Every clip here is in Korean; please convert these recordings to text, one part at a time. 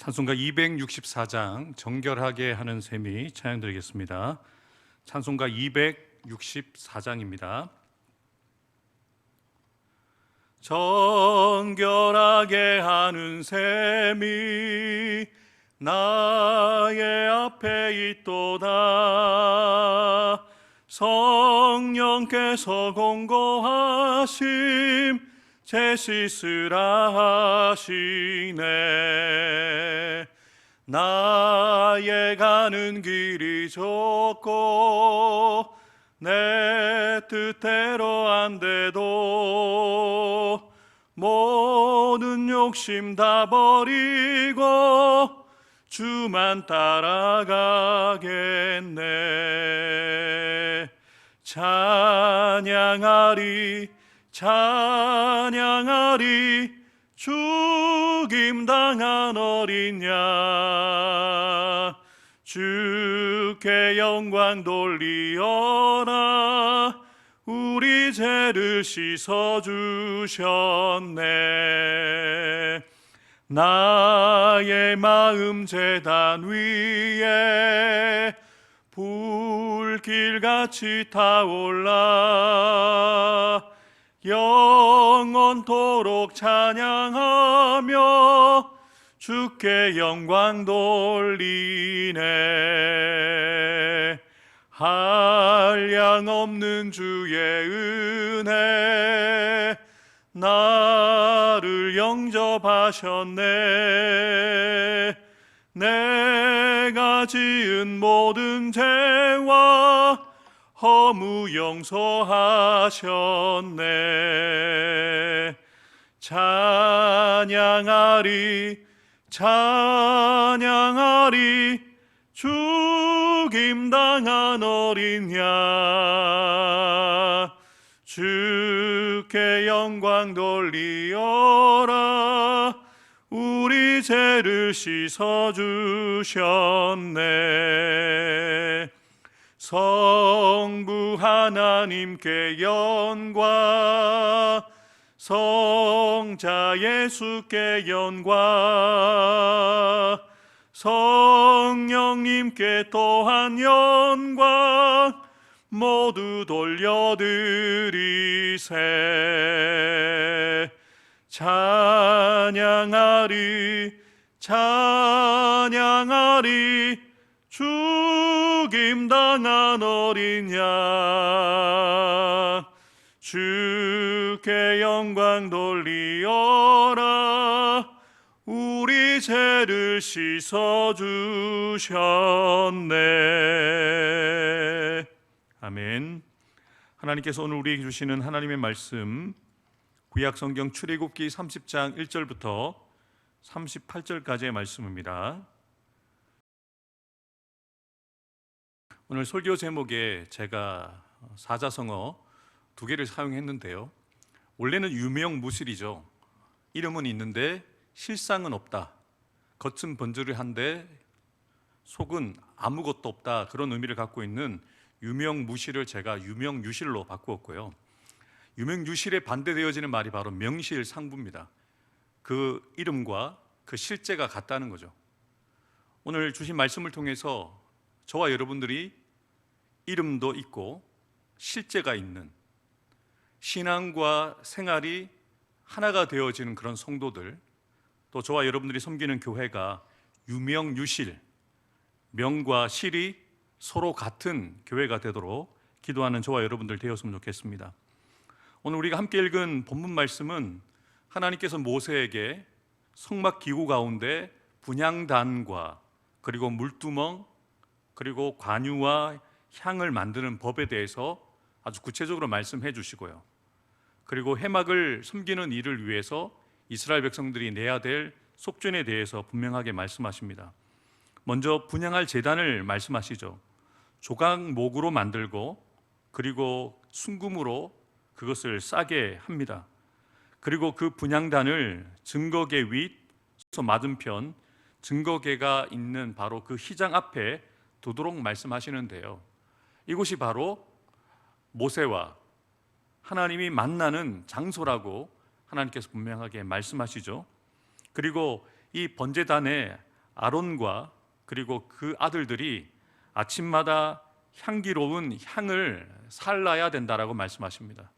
찬송가 264장 정결하게 하는 셈이 찬양드리겠습니다. 찬송가 264장입니다. 정결하게 하는 셈이 나의 앞에 있도다. 성령께서 공고하심 제 씻으라 하시네. 나의 가는 길이 좁고 내 뜻대로 안 돼도 모든 욕심 다 버리고 주만 따라가겠네. 찬양하리 찬양하리 죽임당한 어린 양 주께 영광 돌리어라. 우리 죄를 씻어주셨네. 나의 마음 제단 위에 불길같이 타올라 영원토록 찬양하며 주께 영광 돌리네. 한량없는 주의 은혜 나를 영접하셨네. 내가 지은 모든 죄와 허무 용서하셨네. 찬양하리 찬양하리 죽임당한 어린 양 주께 영광 돌리어라. 우리 죄를 씻어주셨네. 성부 하나님께 영광 성자 예수께 영광 성령님께 또한 영광 모두 돌려드리세. 찬양하리 찬양하리 죽임당한 어린 양 주께 영광 돌리어라. 우리 죄를 씻어주셨네. 아멘. 하나님께서 오늘 우리에게 주시는 하나님의 말씀 구약성경 출애굽기 30장 1절부터 38절까지의 말씀입니다. 오늘 설교 제목에 제가 사자성어 2개를 사용했는데요. 원래는 유명무실이죠. 이름은 있는데 실상은 없다. 겉은 번지르한데 속은 아무것도 없다. 그런 의미를 갖고 있는 유명무실을 제가 유명유실로 바꾸었고요. 유명유실에 반대되어지는 말이 바로 명실상부입니다. 그 이름과 그 실제가 같다는 거죠. 오늘 주신 말씀을 통해서 저와 여러분들이 이름도 있고 실제가 있는 신앙과 생활이 하나가 되어지는 그런 성도들, 또 저와 여러분들이 섬기는 교회가 유명유실, 명과 실이 서로 같은 교회가 되도록 기도하는 저와 여러분들 되었으면 좋겠습니다. 오늘 우리가 함께 읽은 본문 말씀은 하나님께서 모세에게 성막 기구 가운데 분향단과 그리고 물두멍 그리고 관유와 향을 만드는 법에 대해서 아주 구체적으로 말씀해 주시고요. 그리고 회막을 섬기는 일을 위해서 이스라엘 백성들이 내야 될 속전에 대해서 분명하게 말씀하십니다. 먼저 분향할 제단을 말씀하시죠. 조각목으로 만들고 그리고 순금으로 그것을 싸게 합니다. 그리고 그 분향단을 증거계 윗 맞은편 증거계가 있는 바로 그 휘장 앞에 두도록 말씀하시는데요. 이곳이 바로 모세와 하나님이 만나는 장소라고 하나님께서 분명하게 말씀하시죠. 그리고 이 번제단에 아론과 그리고 그 아들들이 아침마다 향기로운 향을 살라야 된다라고 말씀하십니다.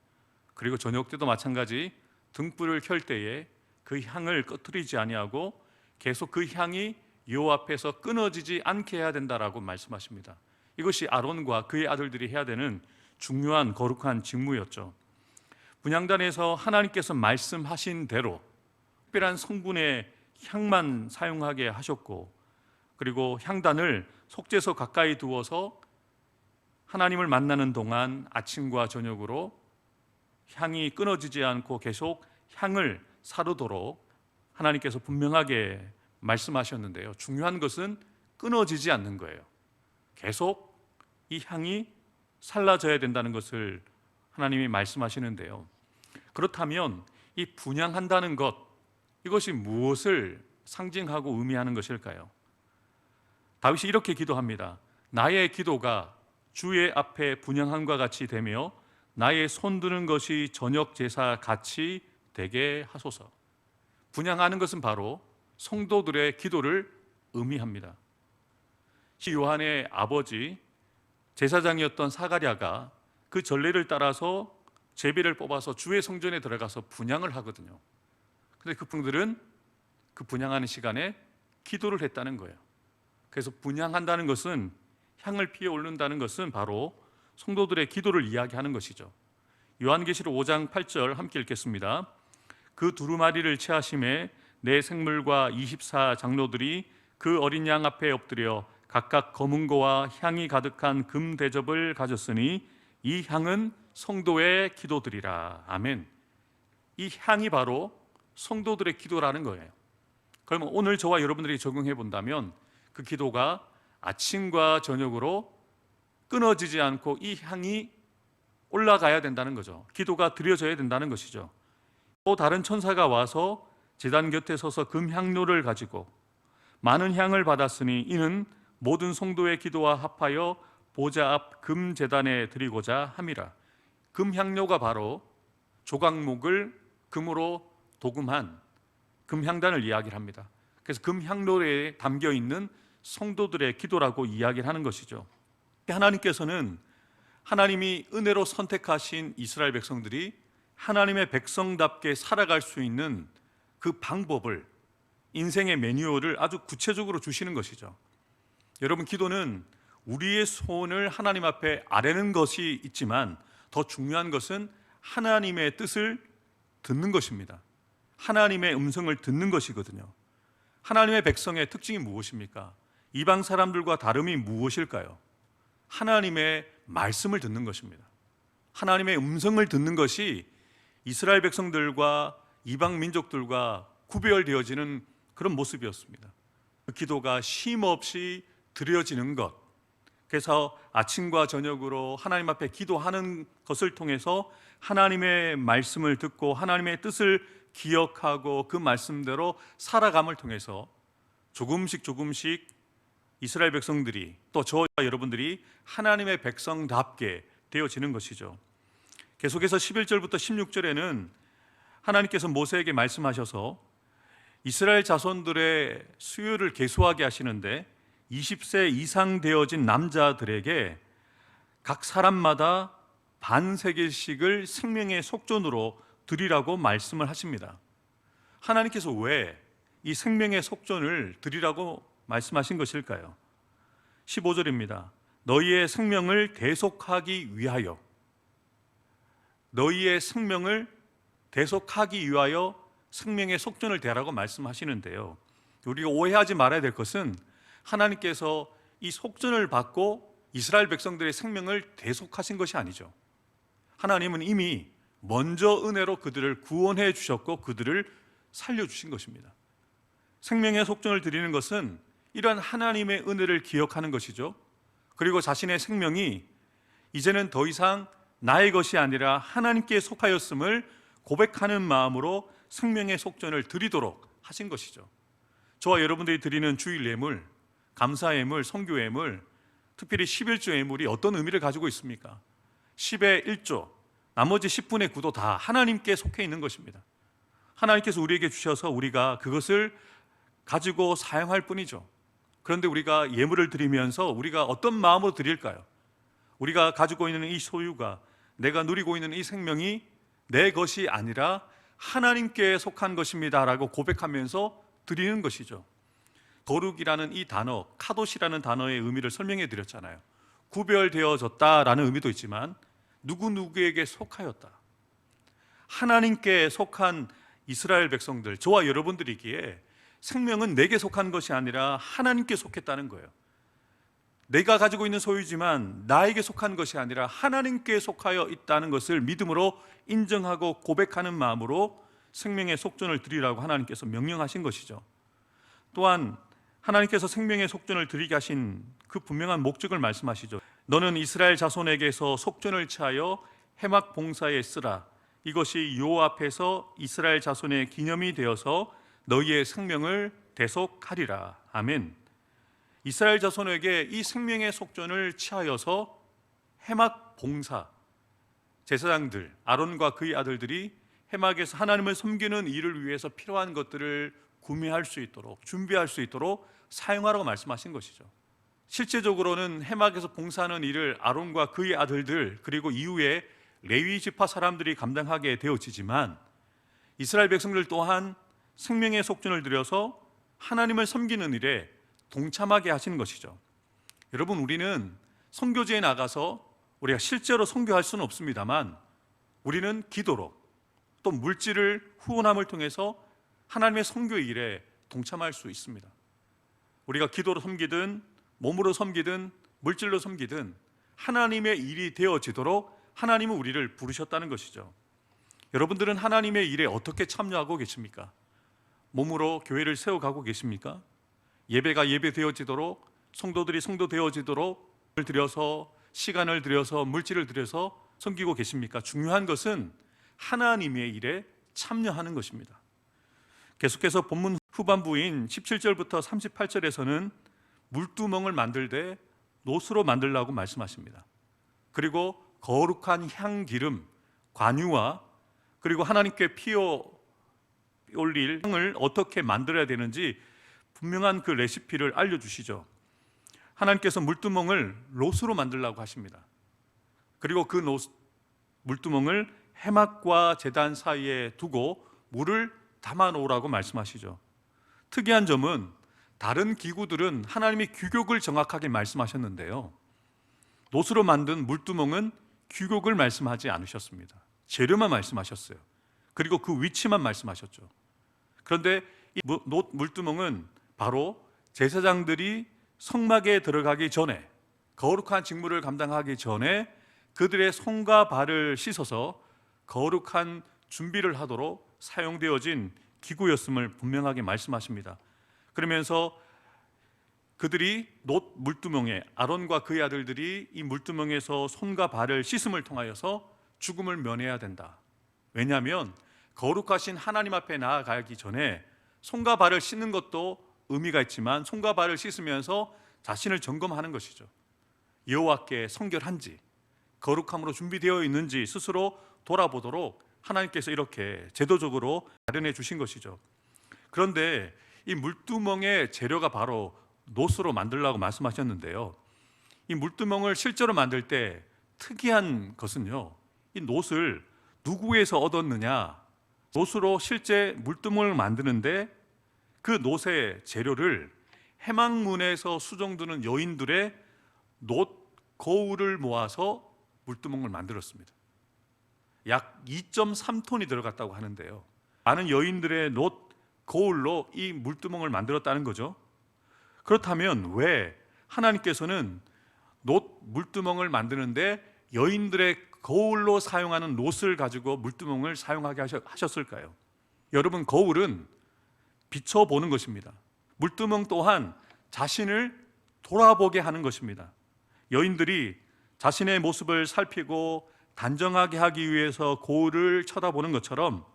그리고 저녁 때도 마찬가지 등불을 켤 때에 그 향을 꺼트리지 아니하고 계속 그 향이 여호와 앞에서 끊어지지 않게 해야 된다라고 말씀하십니다. 이것이 아론과 그의 아들들이 해야 되는 중요한 거룩한 직무였죠. 분향단에서 하나님께서 말씀하신 대로 특별한 성분의 향만 사용하게 하셨고, 그리고 향단을 속죄소 가까이 두어서 하나님을 만나는 동안 아침과 저녁으로 향이 끊어지지 않고 계속 향을 사르도록 하나님께서 분명하게 말씀하셨는데요, 중요한 것은 끊어지지 않는 거예요. 계속 이 향이 살라져야 된다는 것을 하나님이 말씀하시는데요, 그렇다면 이 분향한다는 것, 이것이 무엇을 상징하고 의미하는 것일까요? 다윗이 이렇게 기도합니다. 나의 기도가 주의 앞에 분향함과 같이 되며 나의 손드는 것이 저녁 제사 같이 되게 하소서. 분향하는 것은 바로 성도들의 기도를 의미합니다. 요한의 아버지 제사장이었던 사가랴가 그 전례를 따라서 제비를 뽑아서 주의 성전에 들어가서 분향을 하거든요. 그런데 그 분들은 그 분향하는 시간에 기도를 했다는 거예요. 그래서 분향한다는 것은, 향을 피해 오른다는 것은 바로 성도들의 기도를 이야기하는 것이죠. 요한계시록 5장 8절 함께 읽겠습니다. 그 두루마리를 취하심에 내 생물과 24 장로들이 그 어린 양 앞에 엎드려 각각 검은 고와 향이 가득한 금 대접을 가졌으니 이 향은 성도의 기도들이라. 아멘. 이 향이 바로 성도들의 기도라는 거예요. 그러면 오늘 저와 여러분들이 적용해 본다면 그 기도가 아침과 저녁으로 끊어지지 않고 이 향이 올라가야 된다는 거죠. 기도가 드려져야 된다는 것이죠. 또 다른 천사가 와서 제단 곁에 서서 금향료를 가지고 많은 향을 받았으니 이는 모든 성도의 기도와 합하여 보좌 앞 금제단에 드리고자 함이라. 금향료가 바로 조각목을 금으로 도금한 금향단을 이야기를 합니다. 그래서 금향료에 담겨 있는 성도들의 기도라고 이야기를 하는 것이죠. 하나님께서는 하나님이 은혜로 선택하신 이스라엘 백성들이 하나님의 백성답게 살아갈 수 있는 그 방법을, 인생의 매뉴얼을 아주 구체적으로 주시는 것이죠. 여러분, 기도는 우리의 소원을 하나님 앞에 아뢰는 것이 있지만 더 중요한 것은 하나님의 뜻을 듣는 것입니다. 하나님의 음성을 듣는 것이거든요. 하나님의 백성의 특징이 무엇입니까? 이방 사람들과 다름이 무엇일까요? 하나님의 말씀을 듣는 것입니다. 하나님의 음성을 듣는 것이 이스라엘 백성들과 이방 민족들과 구별되어지는 그런 모습이었습니다. 그 기도가 쉼 없이 드려지는 것, 그래서 아침과 저녁으로 하나님 앞에 기도하는 것을 통해서 하나님의 말씀을 듣고 하나님의 뜻을 기억하고 그 말씀대로 살아감을 통해서 조금씩 이스라엘 백성들이, 또 저와 여러분들이 하나님의 백성답게 되어지는 것이죠. 계속해서 11절부터 16절에는 하나님께서 모세에게 말씀하셔서 이스라엘 자손들의 수요를 계수하게 하시는데 20세 이상 되어진 남자들에게 각 사람마다 반세겔씩을 생명의 속전으로 드리라고 말씀을 하십니다. 하나님께서 왜 이 생명의 속전을 드리라고 말씀하신 것일까요? 15절입니다. 너희의 생명을 대속하기 위하여, 너희의 생명을 대속하기 위하여 생명의 속전을 대라고 말씀하시는데요, 우리가 오해하지 말아야 될 것은 하나님께서 이 속전을 받고 이스라엘 백성들의 생명을 대속하신 것이 아니죠. 하나님은 이미 먼저 은혜로 그들을 구원해 주셨고 그들을 살려주신 것입니다. 생명의 속전을 드리는 것은 이러한 하나님의 은혜를 기억하는 것이죠. 그리고 자신의 생명이 이제는 더 이상 나의 것이 아니라 하나님께 속하였음을 고백하는 마음으로 생명의 속전을 드리도록 하신 것이죠. 저와 여러분들이 드리는 주일 예물, 감사 예물, 선교 예물, 특별히 11조 예물이 어떤 의미를 가지고 있습니까? 10의 1조, 나머지 10분의 9도 다 하나님께 속해 있는 것입니다. 하나님께서 우리에게 주셔서 우리가 그것을 가지고 사용할 뿐이죠. 그런데 우리가 예물을 드리면서 우리가 어떤 마음으로 드릴까요? 우리가 가지고 있는 이 소유가, 내가 누리고 있는 이 생명이 내 것이 아니라 하나님께 속한 것입니다 라고 고백하면서 드리는 것이죠. 거룩이라는 이 단어, 카도시라는 단어의 의미를 설명해 드렸잖아요. 구별되어졌다라는 의미도 있지만 누구누구에게 속하였다, 하나님께 속한 이스라엘 백성들, 저와 여러분들이기에 생명은 내게 속한 것이 아니라 하나님께 속했다는 거예요. 내가 가지고 있는 소유지만 나에게 속한 것이 아니라 하나님께 속하여 있다는 것을 믿음으로 인정하고 고백하는 마음으로 생명의 속전을 드리라고 하나님께서 명령하신 것이죠. 또한 하나님께서 생명의 속전을 드리게 하신 그 분명한 목적을 말씀하시죠. 너는 이스라엘 자손에게서 속전을 취하여 해막 봉사에 쓰라. 이것이 여호와 앞에서 이스라엘 자손의 기념이 되어서 너희의 생명을 대속하리라. 아멘. 이스라엘 자손에게 이 생명의 속전을 취하여서 해막 봉사, 제사장들 아론과 그의 아들들이 해막에서 하나님을 섬기는 일을 위해서 필요한 것들을 구매할 수 있도록, 준비할 수 있도록 사용하라고 말씀하신 것이죠. 실제적으로는 해막에서 봉사하는 일을 아론과 그의 아들들, 그리고 이후에 레위 지파 사람들이 감당하게 되어지지만 이스라엘 백성들 또한 생명의 속전을 들여서 하나님을 섬기는 일에 동참하게 하시는 것이죠. 여러분, 우리는 선교지에 나가서 우리가 실제로 선교할 수는 없습니다만 우리는 기도로 또 물질을 후원함을 통해서 하나님의 선교 일에 동참할 수 있습니다. 우리가 기도로 섬기든 몸으로 섬기든 물질로 섬기든 하나님의 일이 되어지도록 하나님은 우리를 부르셨다는 것이죠. 여러분들은 하나님의 일에 어떻게 참여하고 계십니까? 몸으로 교회를 세워가고 계십니까? 예배가 예배되어지도록, 성도들이 성도되어지도록 들여서, 시간을 들여서, 물질을 들여서 섬기고 계십니까? 중요한 것은 하나님의 일에 참여하는 것입니다. 계속해서 본문 후반부인 17절부터 38절에서는 물두멍을 만들되 놋으로 만들라고 말씀하십니다. 그리고 거룩한 향기름, 관유와 그리고 하나님께 피어 올릴 향을 어떻게 만들어야 되는지 분명한 그 레시피를 알려주시죠. 하나님께서 물두멍을 놋으로 만들라고 하십니다. 그리고 그 물두멍을 해막과 제단 사이에 두고 물을 담아 놓으라고 말씀하시죠. 특이한 점은 다른 기구들은 하나님이 규격을 정확하게 말씀하셨는데요, 놋으로 만든 물두멍은 규격을 말씀하지 않으셨습니다. 재료만 말씀하셨어요. 그리고 그 위치만 말씀하셨죠. 그런데 이 놋 물두멍은 바로 제사장들이 성막에 들어가기 전에, 거룩한 직무를 감당하기 전에 그들의 손과 발을 씻어서 거룩한 준비를 하도록 사용되어진 기구였음을 분명하게 말씀하십니다. 그러면서 그들이 놋 물두멍에, 아론과 그의 아들들이 이 물두멍에서 손과 발을 씻음을 통하여서 죽음을 면해야 된다. 왜냐하면 거룩하신 하나님 앞에 나아가기 전에 손과 발을 씻는 것도 의미가 있지만 손과 발을 씻으면서 자신을 점검하는 것이죠. 여호와께 성결한지, 거룩함으로 준비되어 있는지 스스로 돌아보도록 하나님께서 이렇게 제도적으로 마련해 주신 것이죠. 그런데 이 물두멍의 재료가 바로 놋으로 만들라고 말씀하셨는데요, 이 물두멍을 실제로 만들 때 특이한 것은요, 이 놋을 누구에서 얻었느냐, 놋으로 실제 물두멍을 만드는데 그 놋의 재료를 해막문에서 수종드는 여인들의 놋 거울을 모아서 물두멍을 만들었습니다. 약 2.3톤이 들어갔다고 하는데요, 많은 여인들의 놋 거울로 이 물두멍을 만들었다는 거죠. 그렇다면 왜 하나님께서는 놋 물두멍을 만드는데 여인들의 거울로 사용하는 놋을 가지고 물두멍을 사용하게 하셨을까요? 여러분, 거울은 비춰보는 것입니다. 물두멍 또한 자신을 돌아보게 하는 것입니다. 여인들이 자신의 모습을 살피고 단정하게 하기 위해서 거울을 쳐다보는 것처럼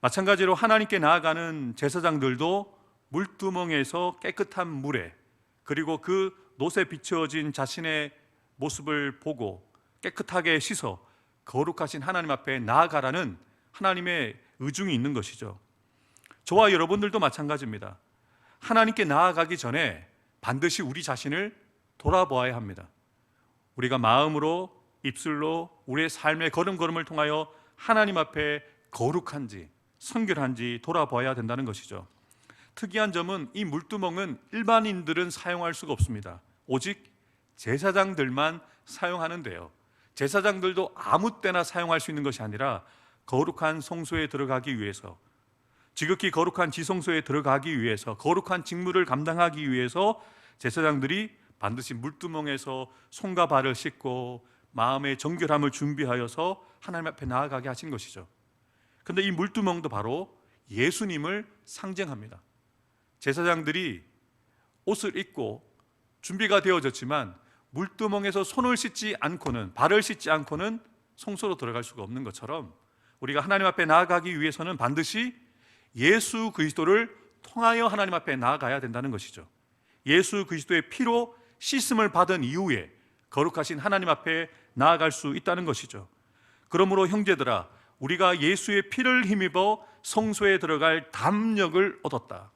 마찬가지로 하나님께 나아가는 제사장들도 물두멍에서 깨끗한 물에, 그리고 그 놋에 비춰진 자신의 모습을 보고 깨끗하게 씻어 거룩하신 하나님 앞에 나아가라는 하나님의 의중이 있는 것이죠. 저와 여러분들도 마찬가지입니다. 하나님께 나아가기 전에 반드시 우리 자신을 돌아보아야 합니다. 우리가 마음으로, 입술로 우리의 삶의 걸음걸음을 통하여 하나님 앞에 거룩한지 성결한지 돌아봐야 된다는 것이죠. 특이한 점은 이 물두멍은 일반인들은 사용할 수가 없습니다. 오직 제사장들만 사용하는데요, 제사장들도 아무 때나 사용할 수 있는 것이 아니라 거룩한 성소에 들어가기 위해서, 지극히 거룩한 지성소에 들어가기 위해서, 거룩한 직무를 감당하기 위해서 제사장들이 반드시 물두멍에서 손과 발을 씻고 마음의 정결함을 준비하여서 하나님 앞에 나아가게 하신 것이죠. 그런데 이 물두멍도 바로 예수님을 상징합니다. 제사장들이 옷을 입고 준비가 되어졌지만 물두멍에서 손을 씻지 않고는, 발을 씻지 않고는 성소로 들어갈 수가 없는 것처럼 우리가 하나님 앞에 나아가기 위해서는 반드시 예수 그리스도를 통하여 하나님 앞에 나아가야 된다는 것이죠. 예수 그리스도의 피로 씻음을 받은 이후에 거룩하신 하나님 앞에 나아갈 수 있다는 것이죠. 그러므로 형제들아, 우리가 예수의 피를 힘입어 성소에 들어갈 담력을 얻었다.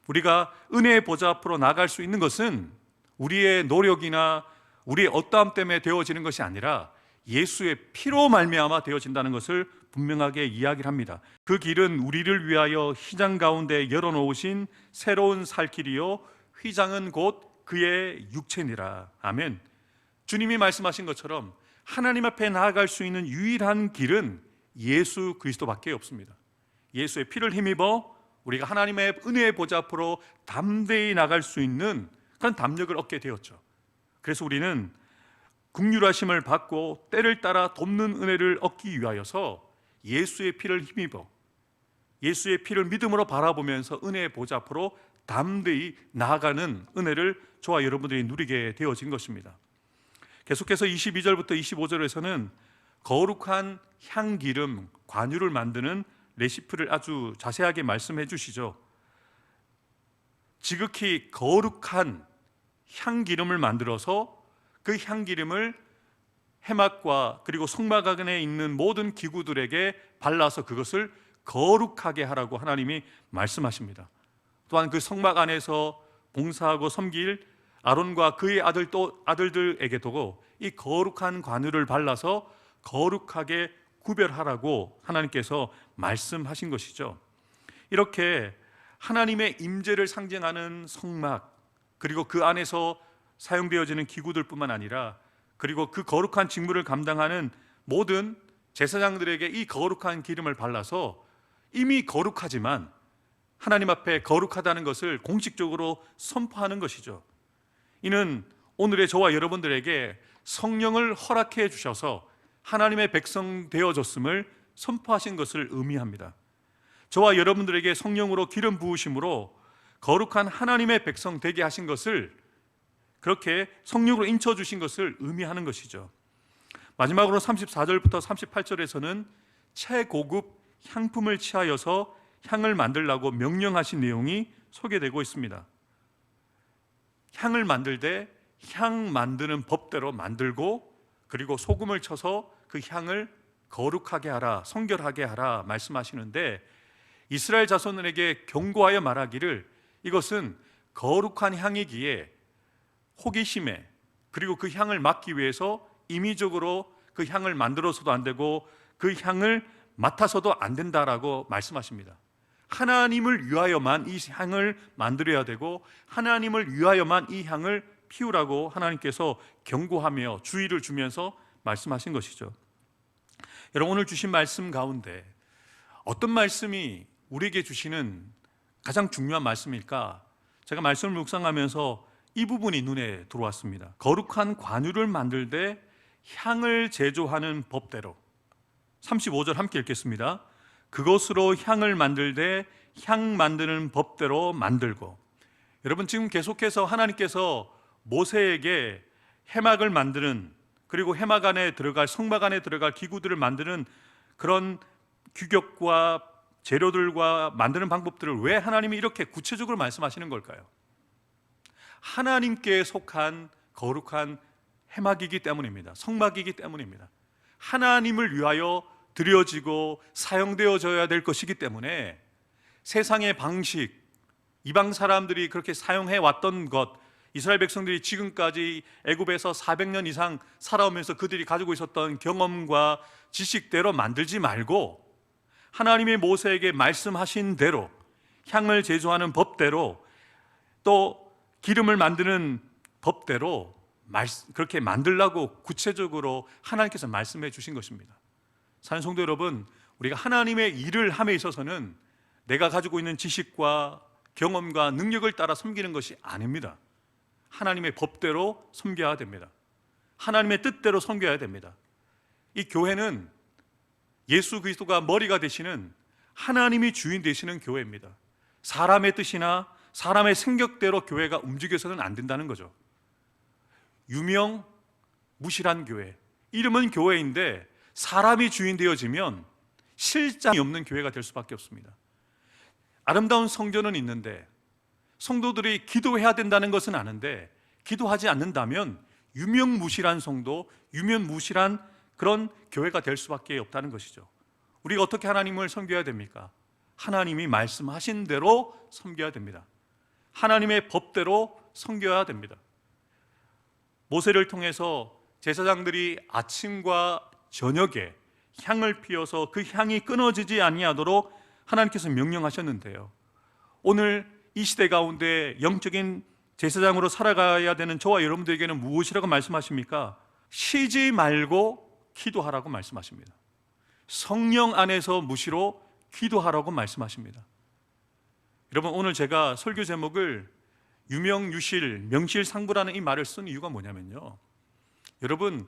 우리가 은혜의 보좌 앞으로 나아갈 수 있는 것은 우리의 노력이나 우리의 어떠함 때문에 되어지는 것이 아니라 예수의 피로 말미암아 되어진다는 것을 분명하게 이야기를 합니다. 그 길은 우리를 위하여 휘장 가운데 열어놓으신 새로운 살 길이요 휘장은 곧 그의 육체니라. 아멘. 주님이 말씀하신 것처럼 하나님 앞에 나아갈 수 있는 유일한 길은 예수 그리스도밖에 없습니다. 예수의 피를 힘입어 우리가 하나님의 은혜의 보좌 앞으로 담대히 나갈 수 있는 그런 담력을 얻게 되었죠. 그래서 우리는 긍휼하심을 받고 때를 따라 돕는 은혜를 얻기 위하여서 예수의 피를 힘입어 예수의 피를 믿음으로 바라보면서 은혜의 보좌 앞으로 담대히 나아가는 은혜를 저와 여러분들이 누리게 되어진 것입니다. 계속해서 22절부터 25절에서는 거룩한 향기름, 관유를 만드는 레시피를 아주 자세하게 말씀해 주시죠. 지극히 거룩한 향기름을 만들어서 그 향기름을 해막과 그리고 성막 안에 있는 모든 기구들에게 발라서 그것을 거룩하게 하라고 하나님이 말씀하십니다. 또한 그 성막 안에서 봉사하고 섬길 아론과 그의 아들들에게도 이 거룩한 관유를 발라서 거룩하게 구별하라고 하나님께서 말씀하신 것이죠. 이렇게 하나님의 임재를 상징하는 성막, 그리고 그 안에서 사용되어지는 기구들 뿐만 아니라 그리고 그 거룩한 직무를 감당하는 모든 제사장들에게 이 거룩한 기름을 발라서 이미 거룩하지만 하나님 앞에 거룩하다는 것을 공식적으로 선포하는 것이죠. 이는 오늘의 저와 여러분들에게 성령을 허락해 주셔서 하나님의 백성 되어졌음을 선포하신 것을 의미합니다. 저와 여러분들에게 성령으로 기름 부으심으로 거룩한 하나님의 백성 되게 하신 것을, 그렇게 성령으로 인쳐주신 것을 의미하는 것이죠. 마지막으로 34절부터 38절에서는 최고급 향품을 취하여서 향을 만들라고 명령하신 내용이 소개되고 있습니다. 향을 만들 때 향 만드는 법대로 만들고 그리고 소금을 쳐서 그 향을 거룩하게 하라, 성결하게 하라 말씀하시는데, 이스라엘 자손들에게 경고하여 말하기를 이것은 거룩한 향이기에 호기심에 그리고 그 향을 막기 위해서 임의적으로 그 향을 만들어서도 안 되고 그 향을 맡아서도 안 된다라고 말씀하십니다. 하나님을 위하여만 이 향을 만들어야 되고 하나님을 위하여만 이 향을 피우라고 하나님께서 경고하며 주의를 주면서 말씀하신 것이죠. 여러분, 오늘 주신 말씀 가운데 어떤 말씀이 우리에게 주시는 가장 중요한 말씀일까? 제가 말씀을 묵상하면서 이 부분이 눈에 들어왔습니다. 거룩한 관유를 만들 때 향을 제조하는 법대로. 35절 함께 읽겠습니다. 그것으로 향을 만들 때 향 만드는 법대로 만들고. 여러분, 지금 계속해서 하나님께서 모세에게 해막을 만드는, 그리고 해막 안에 들어갈, 성막 안에 들어갈 기구들을 만드는 그런 규격과 재료들과 만드는 방법들을 왜 하나님이 이렇게 구체적으로 말씀하시는 걸까요? 하나님께 속한 거룩한 해막이기 때문입니다. 성막이기 때문입니다. 하나님을 위하여 드려지고 사용되어져야 될 것이기 때문에 세상의 방식, 이방 사람들이 그렇게 사용해 왔던 것, 이스라엘 백성들이 지금까지 애굽에서 400년 이상 살아오면서 그들이 가지고 있었던 경험과 지식대로 만들지 말고 하나님이 모세에게 말씀하신 대로 향을 제조하는 법대로 또 기름을 만드는 법대로 그렇게 만들라고 구체적으로 하나님께서 말씀해 주신 것입니다. 사는 성도 여러분, 우리가 하나님의 일을 함에 있어서는 내가 가지고 있는 지식과 경험과 능력을 따라 섬기는 것이 아닙니다. 하나님의 법대로 섬겨야 됩니다. 하나님의 뜻대로 섬겨야 됩니다. 이 교회는 예수 그리스도가 머리가 되시는 하나님이 주인 되시는 교회입니다. 사람의 뜻이나 사람의 생각대로 교회가 움직여서는 안 된다는 거죠. 유명무실한 교회, 이름은 교회인데 사람이 주인 되어지면 실장이 없는 교회가 될 수밖에 없습니다. 아름다운 성전은 있는데 성도들이 기도해야 된다는 것은 아는데 기도하지 않는다면 유명무실한 성도, 유명무실한 그런 교회가 될 수밖에 없다는 것이죠. 우리가 어떻게 하나님을 섬겨야 됩니까? 하나님이 말씀하신 대로 섬겨야 됩니다. 하나님의 법대로 섬겨야 됩니다. 모세를 통해서 제사장들이 아침과 저녁에 향을 피워서 그 향이 끊어지지 아니하도록 하나님께서 명령하셨는데요, 오늘 이 시대 가운데 영적인 제사장으로 살아가야 되는 저와 여러분들에게는 무엇이라고 말씀하십니까? 쉬지 말고 기도하라고 말씀하십니다. 성령 안에서 무시로 기도하라고 말씀하십니다. 여러분, 오늘 제가 설교 제목을 유명유실, 명실상부라는 이 말을 쓴 이유가 뭐냐면요, 여러분,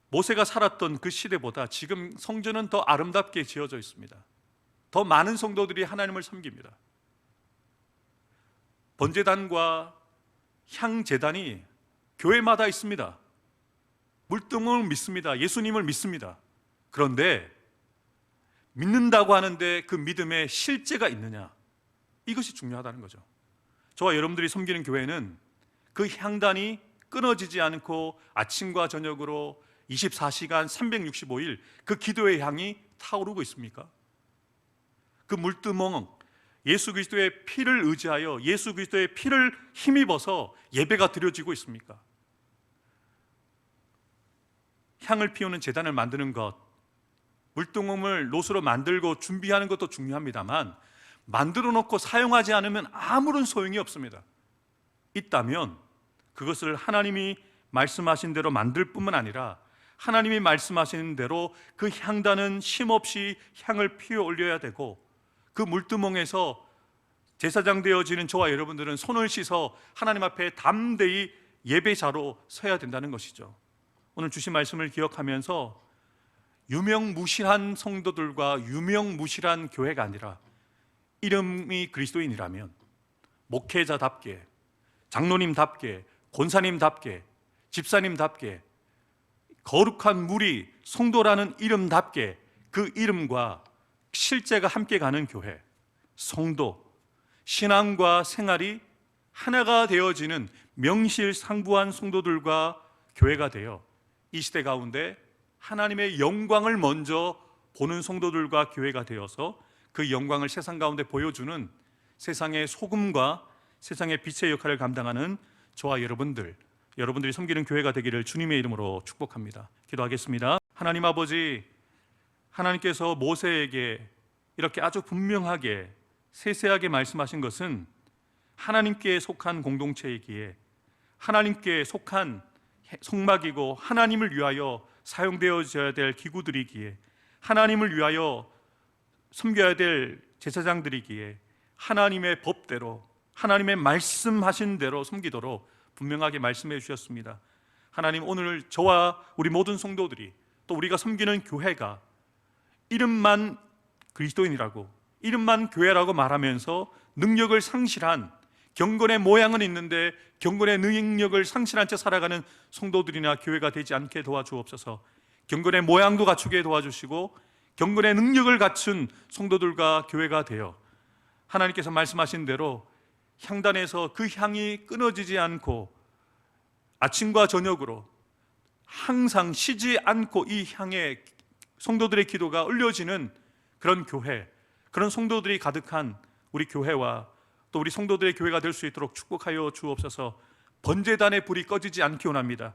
모세가 살았던 그 시대보다 지금 성전은 더 아름답게 지어져 있습니다. 더 많은 성도들이 하나님을 섬깁니다. 번제단과 향제단이 교회마다 있습니다. 물등을 믿습니다. 예수님을 믿습니다. 그런데 믿는다고 하는데 그 믿음에 실제가 있느냐, 이것이 중요하다는 거죠. 저와 여러분들이 섬기는 교회는 그 향단이 끊어지지 않고 아침과 저녁으로 24시간 365일 그 기도의 향이 타오르고 있습니까? 그 물두멍, 예수 그리스도의 피를 의지하여 예수 그리스도의 피를 힘입어서 예배가 드려지고 있습니까? 향을 피우는 제단을 만드는 것, 물두멍을 롯으로 만들고 준비하는 것도 중요합니다만 만들어 놓고 사용하지 않으면 아무런 소용이 없습니다. 있다면 그것을 하나님이 말씀하신 대로 만들 뿐만 아니라 하나님이 말씀하시는 대로 그 향단은 쉼없이 향을 피워 올려야 되고, 그 물두멍에서 제사장 되어지는 저와 여러분들은 손을 씻어 하나님 앞에 담대히 예배자로 서야 된다는 것이죠. 오늘 주신 말씀을 기억하면서 유명무실한 성도들과 유명무실한 교회가 아니라 이름이 그리스도인이라면 목회자답게, 장로님답게, 권사님답게, 집사님답게, 거룩한 무리 성도라는 이름답게 그 이름과 실제가 함께 가는 교회, 성도, 신앙과 생활이 하나가 되어지는 명실상부한 성도들과 교회가 되어 이 시대 가운데 하나님의 영광을 먼저 보는 성도들과 교회가 되어서 그 영광을 세상 가운데 보여주는 세상의 소금과 세상의 빛의 역할을 감당하는 저와 여러분들이 섬기는 교회가 되기를 주님의 이름으로 축복합니다. 기도하겠습니다. 하나님 아버지, 하나님께서 모세에게 이렇게 아주 분명하게 세세하게 말씀하신 것은 하나님께 속한 공동체이기에 하나님께 속한 성막이고 하나님을 위하여 사용되어져야 될 기구들이기에 하나님을 위하여 섬겨야 될 제사장들이기에 하나님의 법대로 하나님의 말씀하신 대로 섬기도록 분명하게 말씀해 주셨습니다. 하나님, 오늘 저와 우리 모든 성도들이 또 우리가 섬기는 교회가 이름만 그리스도인이라고, 이름만 교회라고 말하면서 능력을 상실한, 경건의 모양은 있는데 경건의 능력을 상실한 채 살아가는 성도들이나 교회가 되지 않게 도와주옵소서. 경건의 모양도 갖추게 도와주시고 경건의 능력을 갖춘 성도들과 교회가 되어 하나님께서 말씀하신 대로 향단에서 그 향이 끊어지지 않고 아침과 저녁으로 항상 쉬지 않고 이 향에 성도들의 기도가 올려지는 그런 교회, 그런 성도들이 가득한 우리 교회와 또 우리 성도들의 교회가 될 수 있도록 축복하여 주옵소서. 번제단의 불이 꺼지지 않기 원합니다.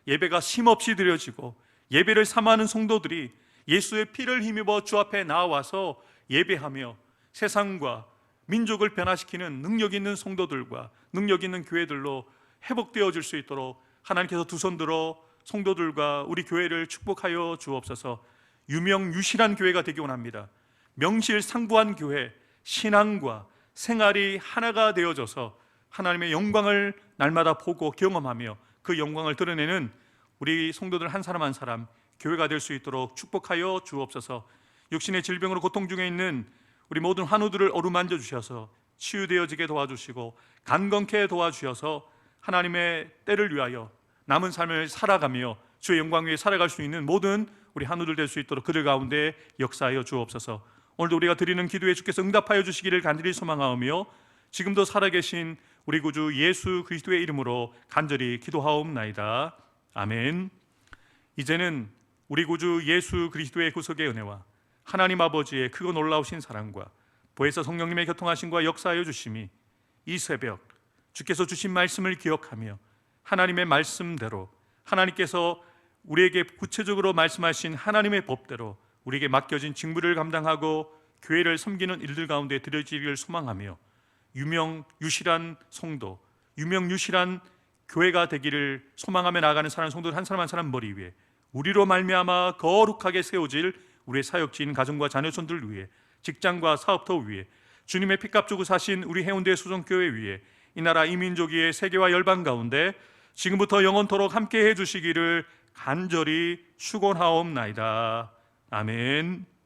예배가 쉼없이 드려지고 예배를 사모하는 성도들이 예수의 피를 힘입어 주 앞에 나와서 예배하며 세상과 민족을 변화시키는 능력 있는 성도들과 능력 있는 교회들로 회복되어질 수 있도록 하나님께서 두 손 들어 성도들과 우리 교회를 축복하여 주옵소서. 유명유실한 교회가 되기 원합니다. 명실상부한 교회, 신앙과 생활이 하나가 되어져서 하나님의 영광을 날마다 보고 경험하며 그 영광을 드러내는 우리 성도들 한 사람 한 사람 교회가 될 수 있도록 축복하여 주옵소서. 육신의 질병으로 고통 중에 있는 우리 모든 환우들을 어루만져 주셔서 치유되어지게 도와주시고 간건케 도와주셔서 하나님의 때를 위하여 남은 삶을 살아가며 주의 영광 위에 살아갈 수 있는 모든 우리 환우들 될 수 있도록 그들 가운데 역사하여 주옵소서. 오늘도 우리가 드리는 기도에 주께서 응답하여 주시기를 간절히 소망하오며 지금도 살아계신 우리 구주 예수 그리스도의 이름으로 간절히 기도하옵나이다. 아멘. 이제는 우리 구주 예수 그리스도의 구속의 은혜와 하나님 아버지의 크고 놀라우신 사랑과 보혜사 성령님의 교통하심과 역사하여 주심이 이 새벽 주께서 주신 말씀을 기억하며 하나님의 말씀대로 하나님께서 우리에게 구체적으로 말씀하신 하나님의 법대로 우리에게 맡겨진 직무를 감당하고 교회를 섬기는 일들 가운데 드려지기를 소망하며 유명유실한 성도, 유명유실한 교회가 되기를 소망하며 나아가는 사랑하는 성도들 한 사람 한 사람 머리 위에 우리로 말미암아 거룩하게 세워질 우리의 사역지인 가정과 자녀손들 위에 직장과 사업터 위에 주님의 피값 주고 사신 우리 해운대 수정교회 위에 이 나라 이민족 위에 세계와 열방 가운데 지금부터 영원토록 함께 해주시기를 간절히 축원하옵나이다. 아멘.